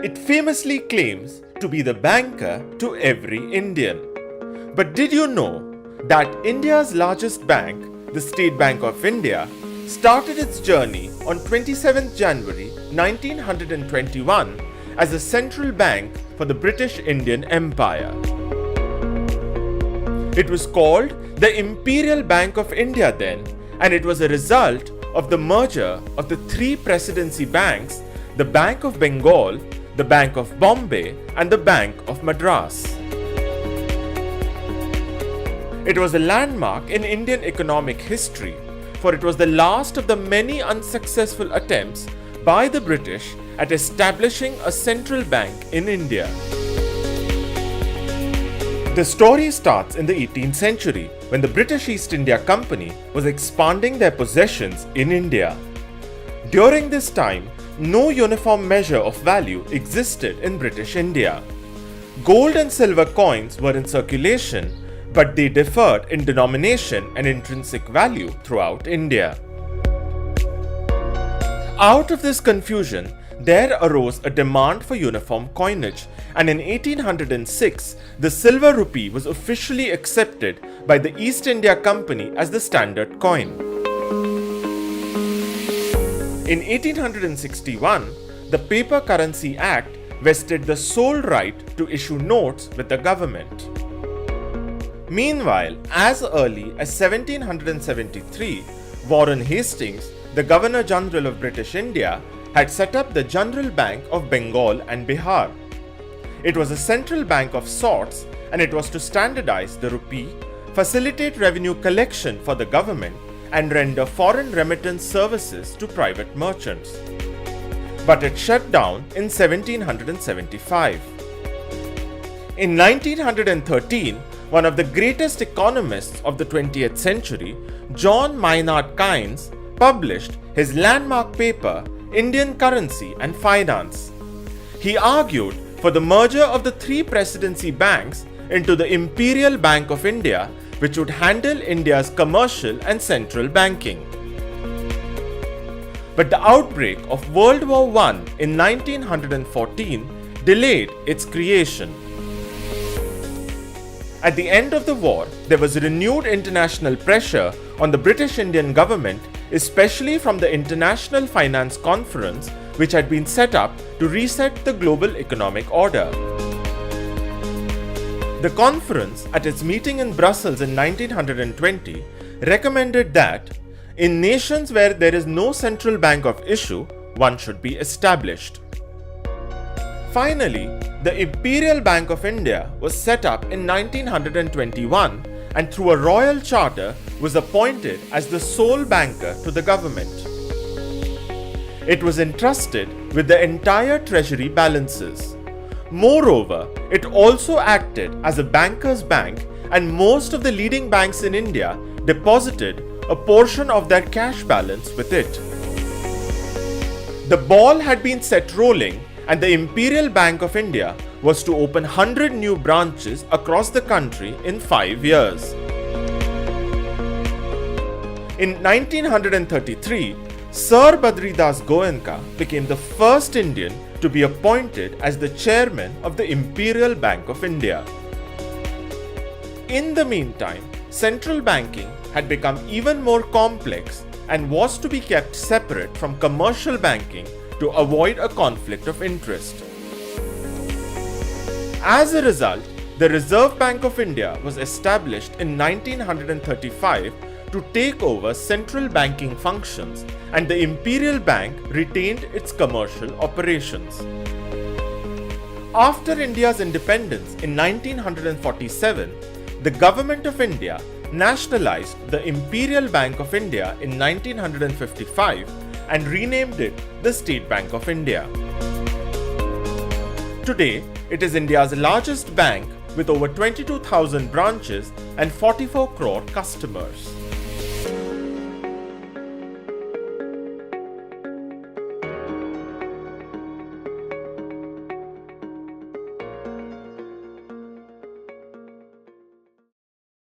It famously claims to be the banker to every Indian. But did you know that India's largest bank, the State Bank of India, started its journey on 27th January 1921 as a central bank for the British Indian Empire. It was called the Imperial Bank of India then, and it was a result of the merger of the three presidency banks, the Bank of Bengal, the Bank of Bombay, and the Bank of Madras. It was a landmark in Indian economic history, for it was the last of the many unsuccessful attempts by the British at establishing a central bank in India. The story starts in the 18th century when the British East India Company was expanding their possessions in India. During this time, no uniform measure of value existed in British India. Gold and silver coins were in circulation, but they differed in denomination and intrinsic value throughout India. Out of this confusion, there arose a demand for uniform coinage, and in 1806, the silver rupee was officially accepted by the East India Company as the standard coin. In 1861, the Paper Currency Act vested the sole right to issue notes with the government. Meanwhile, as early as 1773, Warren Hastings, the Governor General of British India, had set up the General Bank of Bengal and Bihar. It was a central bank of sorts, and it was to standardize the rupee, facilitate revenue collection for the government, and render foreign remittance services to private merchants. But it shut down in 1775. In 1913, one of the greatest economists of the 20th century, John Maynard Keynes, published his landmark paper, Indian Currency and Finance. He argued for the merger of the three presidency banks into the Imperial Bank of India, which would handle India's commercial and central banking. But the outbreak of World War I in 1914 delayed its creation. At the end of the war, there was renewed international pressure on the British Indian government, especially from the International Finance Conference, which had been set up to reset the global economic order. The conference, at its meeting in Brussels in 1920, recommended that in nations where there is no central bank of issue, one should be established. Finally, the Imperial Bank of India was set up in 1921 and through a royal charter was appointed as the sole banker to the government. It was entrusted with the entire treasury balances. Moreover, it also acted as a banker's bank, and most of the leading banks in India deposited a portion of their cash balance with it. The ball had been set rolling, and the Imperial Bank of India was to open 100 new branches across the country in 5 years. In 1933, Sir Badridas Goenka became the first Indian to be appointed as the chairman of the Imperial Bank of India. In the meantime, central banking had become even more complex and was to be kept separate from commercial banking to avoid a conflict of interest. As a result, the Reserve Bank of India was established in 1935 to take over central banking functions, and the Imperial Bank retained its commercial operations. After India's independence in 1947, the Government of India nationalized the Imperial Bank of India in 1955 and renamed it the State Bank of India. Today, it is India's largest bank with over 22,000 branches and 44 crore customers.